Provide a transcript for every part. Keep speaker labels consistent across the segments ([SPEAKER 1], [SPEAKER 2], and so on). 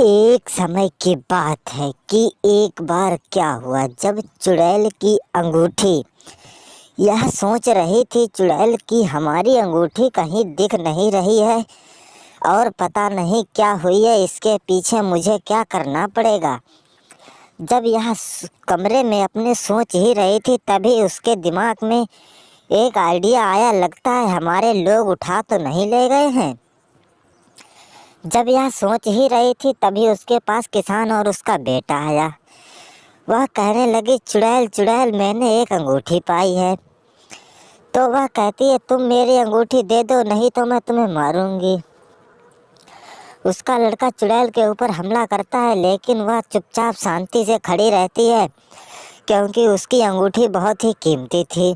[SPEAKER 1] एक समय की बात है कि एक बार क्या हुआ, जब चुड़ैल की अंगूठी यह सोच रही थी चुड़ैल की हमारी अंगूठी कहीं दिख नहीं रही है और पता नहीं क्या हुई है, इसके पीछे मुझे क्या करना पड़ेगा। जब यह कमरे में अपने सोच ही रही थी तभी उसके दिमाग में एक आइडिया आया। लगता है हमारे लोग उठा तो नहीं ले गए हैं। जब यह सोच ही रही थी तभी उसके पास किसान और उसका बेटा आया। वह कहने लगी, चुड़ैल चुड़ैल मैंने एक अंगूठी पाई है। तो वह कहती है, तुम मेरी अंगूठी दे दो नहीं तो मैं तुम्हें मारूंगी। उसका लड़का चुड़ैल के ऊपर हमला करता है लेकिन वह चुपचाप शांति से खड़ी रहती है क्योंकि उसकी अंगूठी बहुत ही कीमती थी।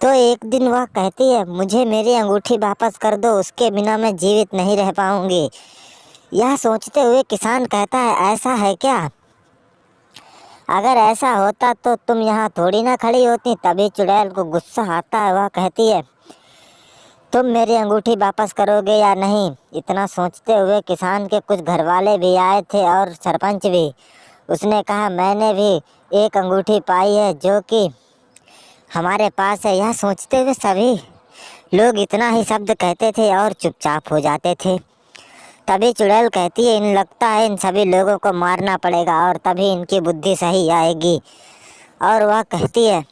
[SPEAKER 1] तो एक दिन वह कहती है, मुझे मेरी अंगूठी वापस कर दो, उसके बिना मैं जीवित नहीं रह पाऊंगी। यह सोचते हुए किसान कहता है, ऐसा है क्या? अगर ऐसा होता तो तुम यहाँ थोड़ी ना खड़ी होती। तभी चुड़ैल को गुस्सा आता है। वह कहती है, तुम मेरी अंगूठी वापस करोगे या नहीं? इतना सोचते हुए किसान के कुछ घरवाले भी आए थे और सरपंच भी। उसने कहा, मैंने भी एक अंगूठी पाई है जो कि हमारे पास है। यह सोचते हुए सभी लोग इतना ही शब्द कहते थे और चुपचाप हो जाते थे। तभी चुड़ैल कहती है, इन लगता है इन सभी लोगों को मारना पड़ेगा और तभी इनकी बुद्धि सही आएगी। और वह कहती है,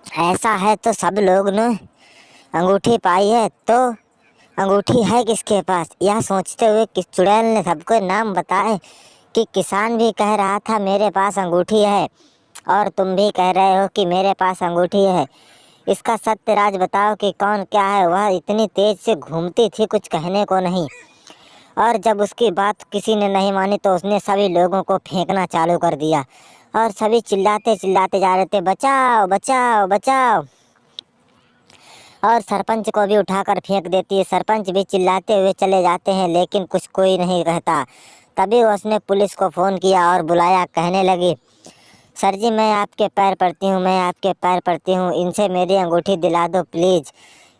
[SPEAKER 1] ऐसा है तो सब लोग ने अंगूठी पाई है तो अंगूठी है किसके पास? यह सोचते हुए कि चुड़ैल ने सबको नाम बताए कि किसान भी कह रहा था मेरे पास अंगूठी है और तुम भी कह रहे हो कि मेरे पास अंगूठी है। इसका सत्य राज बताओ कि कौन क्या है। वह इतनी तेज से घूमती थी कुछ कहने को नहीं। और जब उसकी बात किसी ने नहीं मानी तो उसने सभी लोगों को फेंकना चालू कर दिया और सभी चिल्लाते चिल्लाते जा रहे थे, बचाओ बचाओ बचाओ। और सरपंच को भी उठाकर फेंक देती है। सरपंच भी चिल्लाते हुए चले जाते हैं लेकिन कुछ कोई नहीं रहता। तभी उसने पुलिस को फ़ोन किया और बुलाया। कहने लगी, सर जी मैं आपके पैर पड़ती हूँ, मैं आपके पैर पड़ती हूँ, इनसे मेरी अंगूठी दिला दो प्लीज़।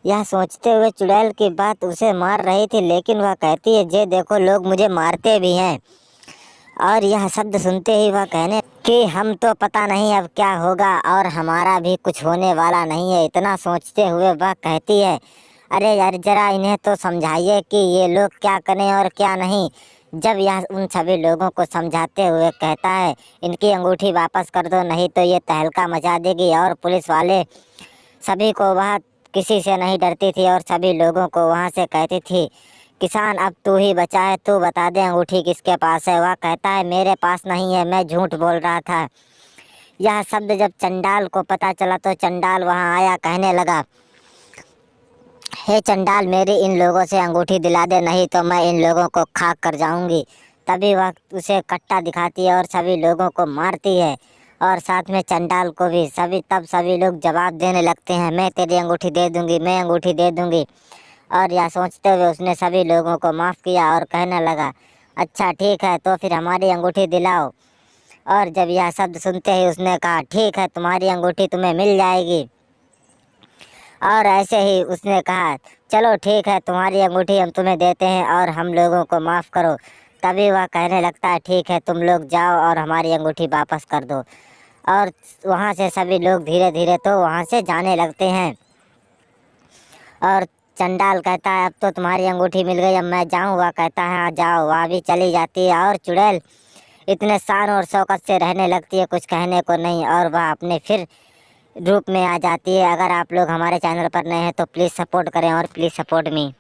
[SPEAKER 1] यह सोचते हुए चुड़ैल की बात उसे मार रही थी लेकिन वह कहती है, जे देखो लोग मुझे मारते भी हैं। और यह शब्द सुनते ही वह कहने कि हम तो पता नहीं अब क्या होगा और हमारा भी कुछ होने वाला नहीं है। इतना सोचते हुए वह कहती है, अरे यार जरा इन्हें तो समझाइए कि ये लोग क्या करें और क्या नहीं। जब यह उन सभी लोगों को समझाते हुए कहता है, इनकी अंगूठी वापस कर दो नहीं तो ये तहलका मचा देगी। और पुलिस वाले सभी को वह किसी से नहीं डरती थी और सभी लोगों को वहाँ से कहती थी, किसान अब तू ही बचा है, तू बता दे अंगूठी किसके पास है। वह कहता है, मेरे पास नहीं है, मैं झूठ बोल रहा था। यह शब्द जब चंडाल को पता चला तो चंडाल वहाँ आया। कहने लगा, हे चंडाल मेरी इन लोगों से अंगूठी दिला दे नहीं तो मैं इन लोगों को खाक कर जाऊंगी। तभी वह उसे कट्टा दिखाती है और सभी लोगों को मारती है और साथ में चंडाल को भी। सभी लोग जवाब देने लगते हैं, मैं तेरी अंगूठी दे दूंगी, मैं अंगूठी दे दूंगी। और यह सोचते हुए उसने सभी लोगों को माफ़ किया और कहने लगा, अच्छा ठीक है तो फिर हमारी अंगूठी दिलाओ। और जब यह शब्द सुनते ही उसने कहा, ठीक है तुम्हारी अंगूठी तुम्हें मिल जाएगी। और ऐसे ही उसने कहा, चलो ठीक है तुम्हारी अंगूठी हम तुम्हें देते हैं और हम लोगों को माफ़ करो। तभी वह कहने लगता है, ठीक है तुम लोग जाओ और हमारी अंगूठी वापस कर दो। और वहाँ से सभी लोग धीरे धीरे तो वहाँ से जाने लगते हैं। और चंडाल कहता है, अब तो तुम्हारी अंगूठी मिल गई, अब मैं जाऊँ? वह कहता है, हाँ जाओ। वह भी चली जाती है और चुड़ैल इतने शान और शौकत से रहने लगती है कुछ कहने को नहीं और वह अपने फिर रूप में आ जाती है। अगर आप लोग हमारे चैनल पर नए हैं तो प्लीज़ सपोर्ट करें और प्लीज़ सपोर्ट मी।